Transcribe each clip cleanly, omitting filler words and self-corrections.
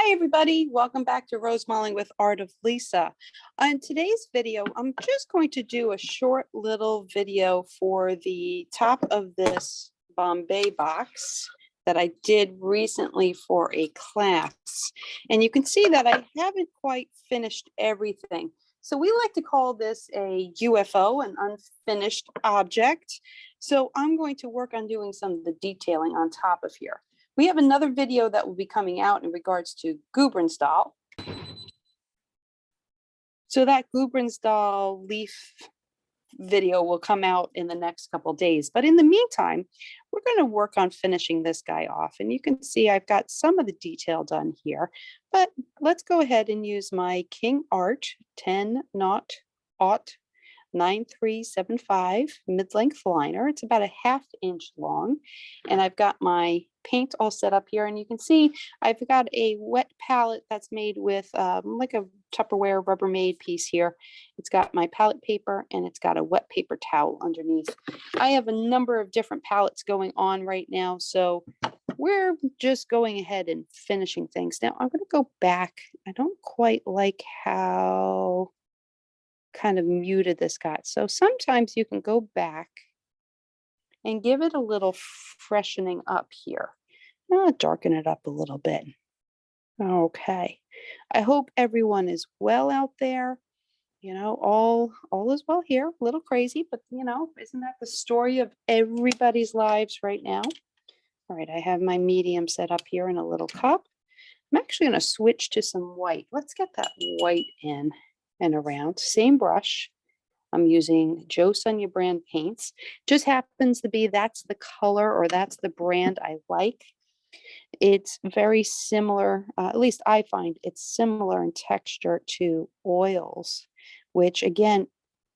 Hi everybody, welcome back to Rosemaling with Art of Lisa. On today's video, I'm just going to do a short little video for the top of this Bombay box that I did recently for a class. And you can see that I haven't quite finished everything. So we like to call this a UFO, an unfinished object. So I'm going to work on doing some of the detailing on top of here. We have another video that will be coming out in regards to Gubrensdahl. So that Gubrensdahl leaf video will come out in the next couple days. But in the meantime, we're going to work on finishing this guy off. And you can see I've got some of the detail done here. But let's go ahead and use my Kingart 10-aught 9375 mid-length liner. It's about a 1/2 inch long, and I've got my paint all set up here, and you can see I've got a wet palette that's made with like a Tupperware Rubbermaid piece here. It's got my palette paper and it's got a wet paper towel underneath. I have a number of different palettes going on right now, so we're just going ahead and finishing things. Now I'm going to go back. I don't quite like how kind of muted this got. So sometimes you can go back and give it a little freshening up here. I'll darken it up a little bit. Okay. I hope everyone is well out there. You know, all is well here. A little crazy, but you know, isn't that the story of everybody's lives right now? All right, I have my medium set up here in a little cup. I'm actually going to switch to some white. Let's get that white in and around. Same brush. I'm using JoSonja brand paints. Just happens to be that's the color or that's the brand I like. It's very similar, at least I find it's similar in texture to oils, which again,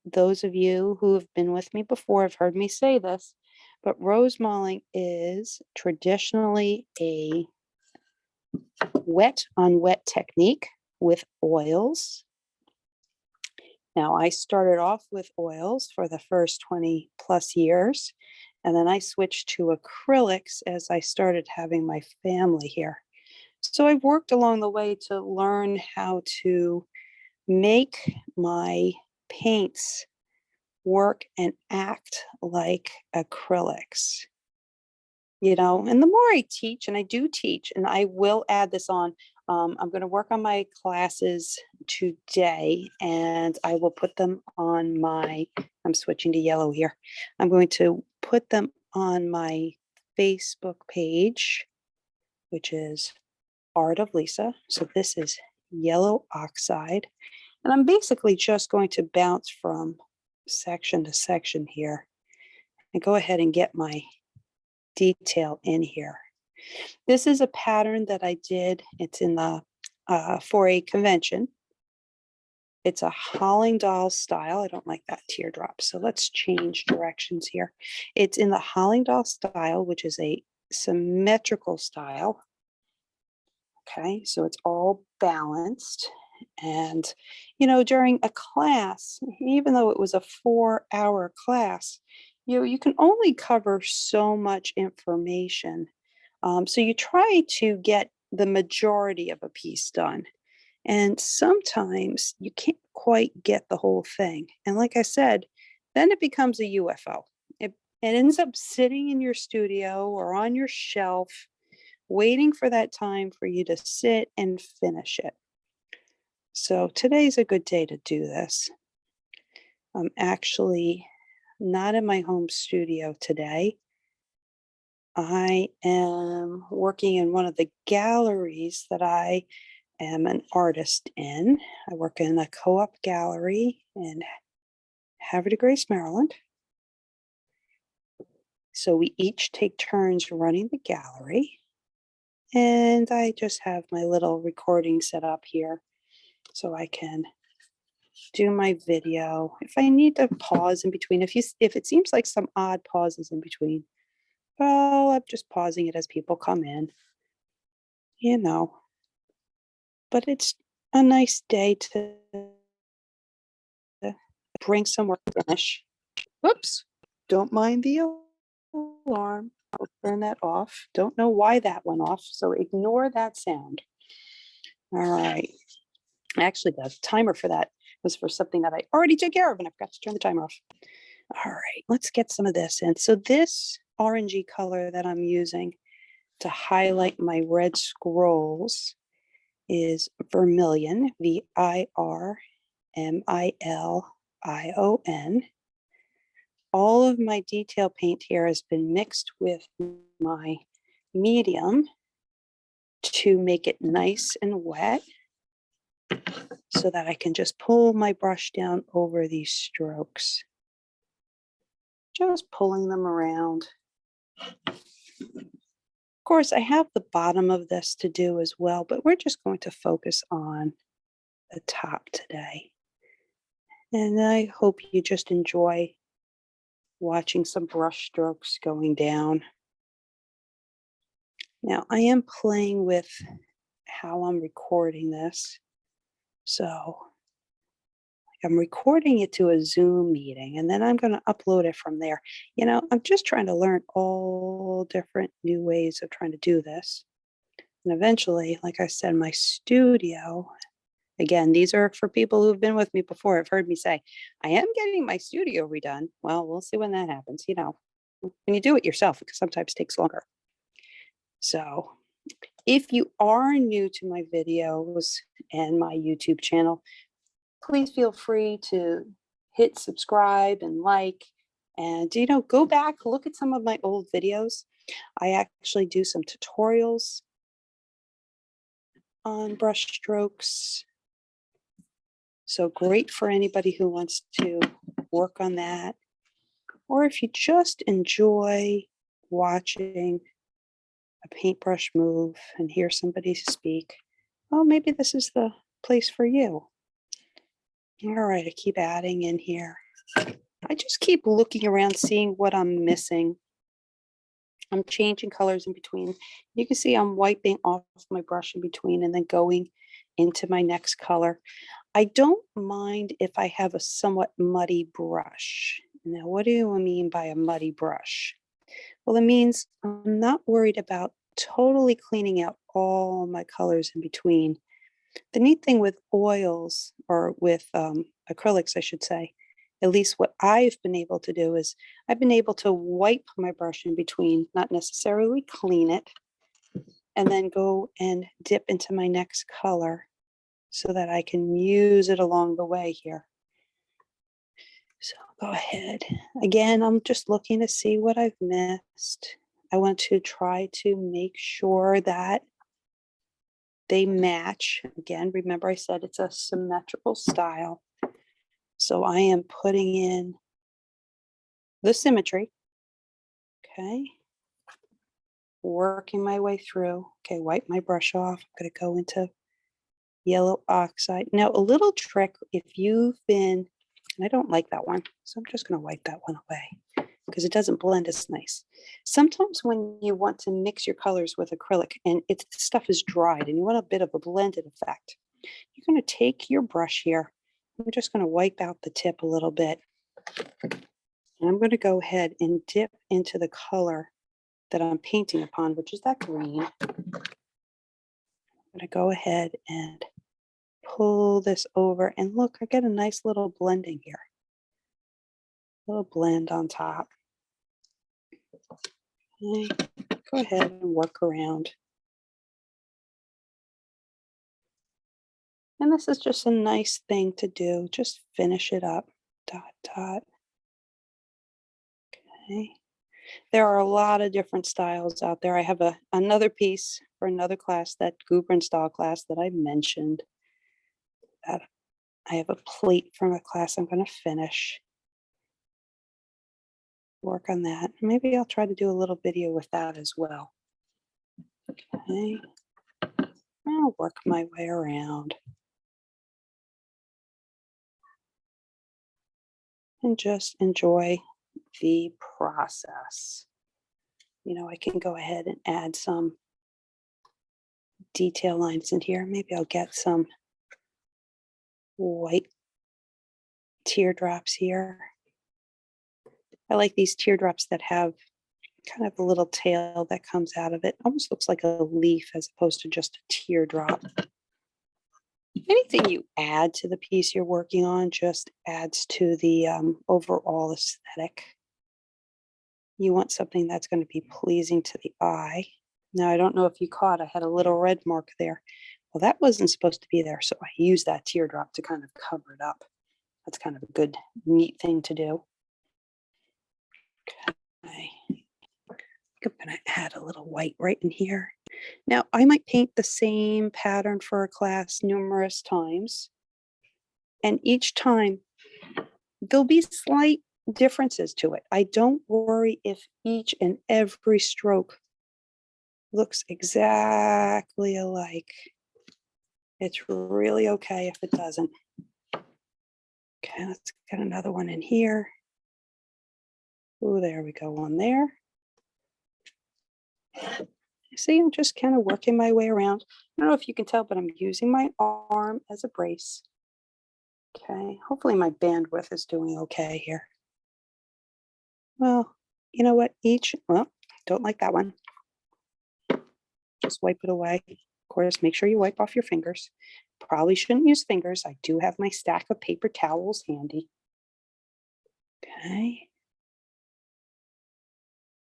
those of you who have been with me before have heard me say this, but Rosemaling is traditionally a wet on wet technique with oils. Now, I started off with oils for the first 20 plus years, and then I switched to acrylics as I started having my family here. So I've worked along the way to learn how to make my paints work and act like acrylics. You know, and the more I teach, and I do teach, and I will add this on, I'm going to work on my classes today, and I will put them on my, I'm switching to yellow here. I'm going to put them on my Facebook page, which is Art of Lisa. So this is yellow oxide. And I'm basically just going to bounce from section to section here and go ahead and get my detail in here. This is a pattern that I did. It's in the for a convention. It's a Hallingdal style. I don't like that teardrop. So let's change directions here. It's in the Hallingdal style, which is a symmetrical style. Okay, so it's all balanced. And, you know, during a class, even though it was a 4-hour class, you can only cover so much information. So you try to get the majority of a piece done. And sometimes you can't quite get the whole thing. And like I said, then it becomes a UFO. It ends up sitting in your studio or on your shelf, waiting for that time for you to sit and finish it. So today's a good day to do this. I'm actually not in my home studio today. I am working in one of the galleries that I am an artist in. I work in a co-op gallery in Havre de Grace, Maryland. So we each take turns running the gallery. And I just have my little recording set up here so I can do my video. If I need to pause in between, if it seems like some odd pauses in between, well, I'm just pausing it as people come in, you know. But it's a nice day to bring some work to finish. Whoops, don't mind the alarm. I'll turn that off. Don't know why that went off, so ignore that sound. All right. Actually, the timer for that was for something that I already took care of and I forgot to turn the timer off. All right, let's get some of this in. So this orangey color that I'm using to highlight my red scrolls is Vermilion, Virmilion. All of my detail paint here has been mixed with my medium to make it nice and wet so that I can just pull my brush down over these strokes. Just pulling them around. Of course, I have the bottom of this to do as well, but we're just going to focus on the top today. And I hope you just enjoy watching some brush strokes going down. Now, I am playing with how I'm recording this. So I'm recording it to a Zoom meeting, and then I'm going to upload it from there. You know, I'm just trying to learn all different new ways of trying to do this. And eventually, like I said, my studio, again, these are for people who've been with me before, have heard me say, I am getting my studio redone. Well, we'll see when that happens. You know, when you do it yourself, it sometimes takes longer. So if you are new to my videos and my YouTube channel, please feel free to hit subscribe and like, and, you know, go back, look at some of my old videos. I actually do some tutorials on brush strokes. So great for anybody who wants to work on that. Or if you just enjoy watching a paintbrush move and hear somebody speak, well, maybe this is the place for you. All right, I keep adding in here. I just keep looking around, seeing what I'm missing. I'm changing colors in between. You can see I'm wiping off my brush in between and then going into my next color. I don't mind if I have a somewhat muddy brush. Now, what do I mean by a muddy brush? Well, it means I'm not worried about totally cleaning out all my colors in between. The neat thing with oils, or with acrylics, I should say, at least what I've been able to do is I've been able to wipe my brush in between, not necessarily clean it, and then go and dip into my next color so that I can use it along the way here. So go ahead. Again, I'm just looking to see what I've missed. I want to try to make sure that they match. Again, remember I said it's a symmetrical style. So I am putting in the symmetry. Okay. Working my way through. Okay, wipe my brush off. I'm going to go into yellow oxide. Now, a little trick, if you've been, and I don't like that one, so I'm just going to wipe that one away because it doesn't blend as nice. Sometimes when you want to mix your colors with acrylic and the stuff is dried and you want a bit of a blended effect, you're going to take your brush here. I'm just going to wipe out the tip a little bit. And I'm going to go ahead and dip into the color that I'm painting upon, which is that green. I'm going to go ahead and pull this over, and look, I get a nice little blending here. A little blend on top. Okay. Go ahead and work around. And this is just a nice thing to do. Just finish it up. Dot, dot. Okay. There are a lot of different styles out there. I have another piece for another class, that Gubrin style class that I mentioned. That I have a plate from a class I'm going to finish. Work on that. Maybe I'll try to do a little video with that as well. Okay. I'll work my way around. And just enjoy the process. You know, I can go ahead and add some detail lines in here. Maybe I'll get some white teardrops here. I like these teardrops that have kind of a little tail that comes out of it. Almost looks like a leaf as opposed to just a teardrop. Anything you add to the piece you're working on just adds to the overall aesthetic. You want something that's going to be pleasing to the eye. Now, I don't know if you caught, I had a little red mark there. Well, that wasn't supposed to be there, so I used that teardrop to kind of cover it up. That's kind of a good, neat thing to do. Okay. I'm going to add a little white right in here. Now, I might paint the same pattern for a class numerous times. And each time, there'll be slight differences to it. I don't worry if each and every stroke looks exactly alike. It's really okay if it doesn't. Okay, let's get another one in here. Oh, there we go, one there. See, I'm just kind of working my way around. I don't know if you can tell, but I'm using my arm as a brace. Okay, hopefully my bandwidth is doing okay here. Well, you know what? Well, don't like that one. Just wipe it away. Of course, make sure you wipe off your fingers. Probably shouldn't use fingers. I do have my stack of paper towels handy. Okay.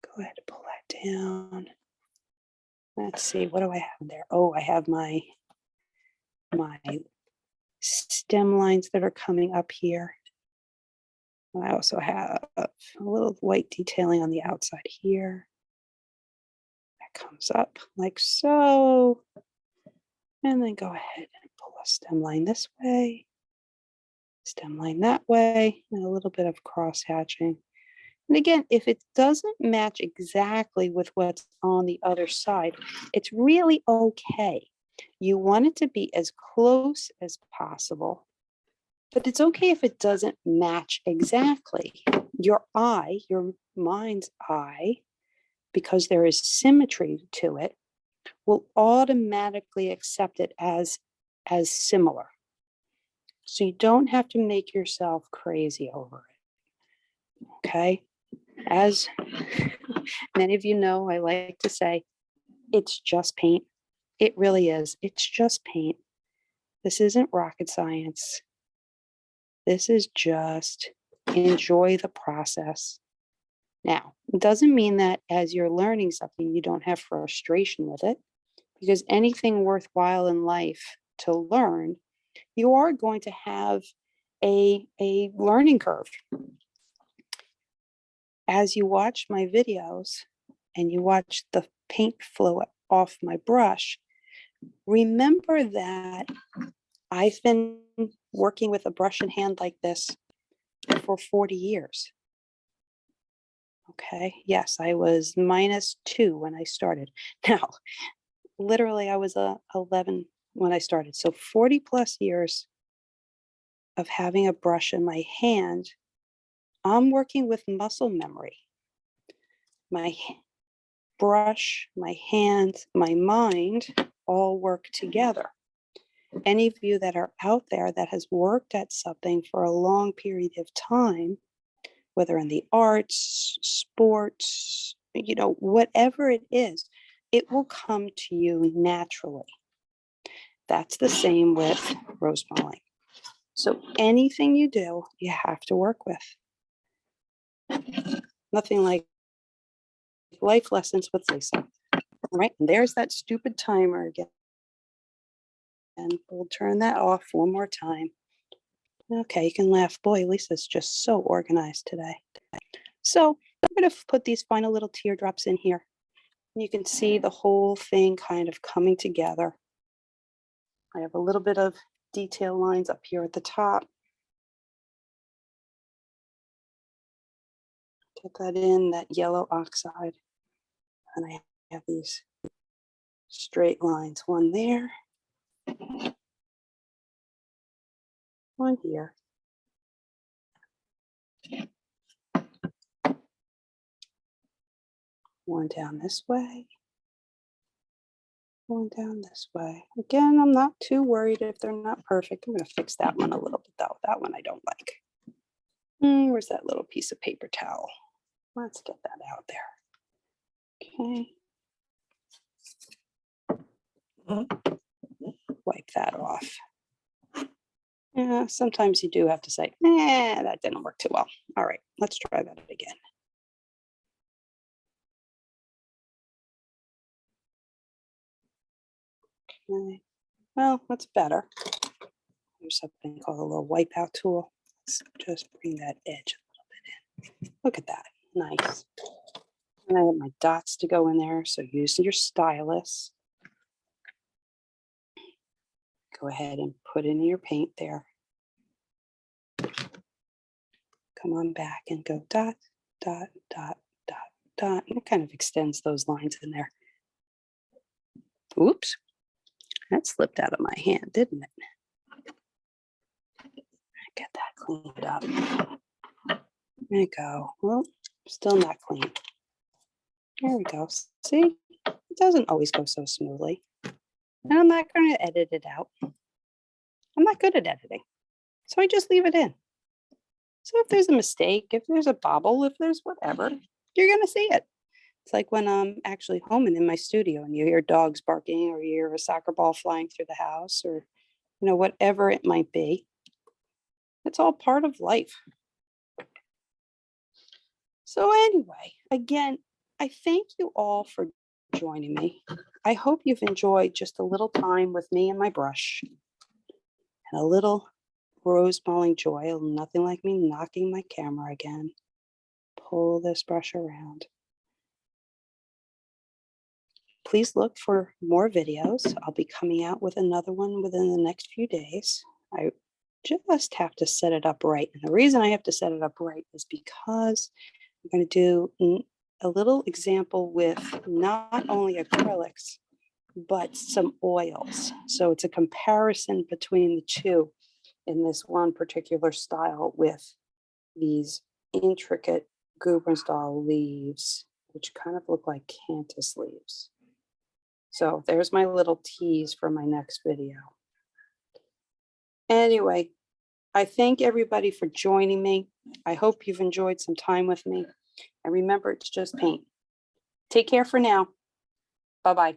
Go ahead and pull that down. Let's see, what do I have there? Oh, I have my stem lines that are coming up here. I also have a little white detailing on the outside here. That comes up like so. And then go ahead and pull a stem line this way, stem line that way, and a little bit of cross hatching. And again, if it doesn't match exactly with what's on the other side, it's really okay. You want it to be as close as possible, but it's okay if it doesn't match exactly. Your eye, your mind's eye, because there is symmetry to it, will automatically accept it as similar. So you don't have to make yourself crazy over it. Okay? As many of you know, I like to say, it's just paint. It really is. It's just paint. This isn't rocket science. This is just enjoy the process. Now, it doesn't mean that as you're learning something, you don't have frustration with it, because anything worthwhile in life to learn, you are going to have a learning curve. As you watch my videos and you watch the paint flow off my brush, remember that I've been working with a brush in hand like this for 40 years. Okay, yes, I was -2 when I started. Now, literally, I was 11 when I started. So 40 plus years of having a brush in my hand. I'm working with muscle memory. My brush, my hands, my mind all work together. Any of you that are out there that has worked at something for a long period of time, whether in the arts, sports, whatever it is, it will come to you naturally. That's the same with Rosemaling. So anything you do, you have to work with. Nothing like life lessons with Lisa. All right, and there's that stupid timer again. And we'll turn that off one more time. Okay, you can laugh. Boy, Lisa's just so organized today. So I'm going to put these final little teardrops in here. You can see the whole thing kind of coming together. I have a little bit of detail lines up here at the top. Get that in, that yellow oxide. And I have these straight lines, one there, one here. One down this way, one down this way. Again, I'm not too worried if they're not perfect. I'm going to fix that one a little bit though. That one I don't like. Where's that little piece of paper towel? Let's get that out there. Okay. Wipe that off. Yeah, sometimes you do have to say, that didn't work too well. All right, let's try that again. Okay. Well, that's better. There's something called a little wipeout tool. Let's just bring that edge a little bit in. Look at that, nice. And I have my dots to go in there, so use your stylus. Go ahead and put in your paint there. Come on back and go dot, dot, dot, dot, dot. And it kind of extends those lines in there. Oops, that slipped out of my hand, didn't it? Get that cleaned up. There you go. Well, still not clean. There we go. See, it doesn't always go so smoothly. And I'm not going to edit it out. I'm not good at editing. So I just leave it in. So if there's a mistake, if there's a bobble, if there's whatever, you're going to see it. It's like when I'm actually home and in my studio and you hear dogs barking or you hear a soccer ball flying through the house or, whatever it might be. It's all part of life. So anyway, again, I thank you all for joining me. I hope you've enjoyed just a little time with me and my brush and a little Rosemaling joy. Nothing like me knocking my camera again. Pull this brush around. Please look for more videos. I'll be coming out with another one within the next few days. I just have to set it up right. And the reason I have to set it up right is because I'm going to do a little example with not only acrylics, but some oils. So it's a comparison between the two in this one particular style with these intricate Goober style leaves, which kind of look like cantus leaves. So there's my little tease for my next video. Anyway, I thank everybody for joining me. I hope you've enjoyed some time with me. And remember, it's just paint. Take care for now. Bye-bye.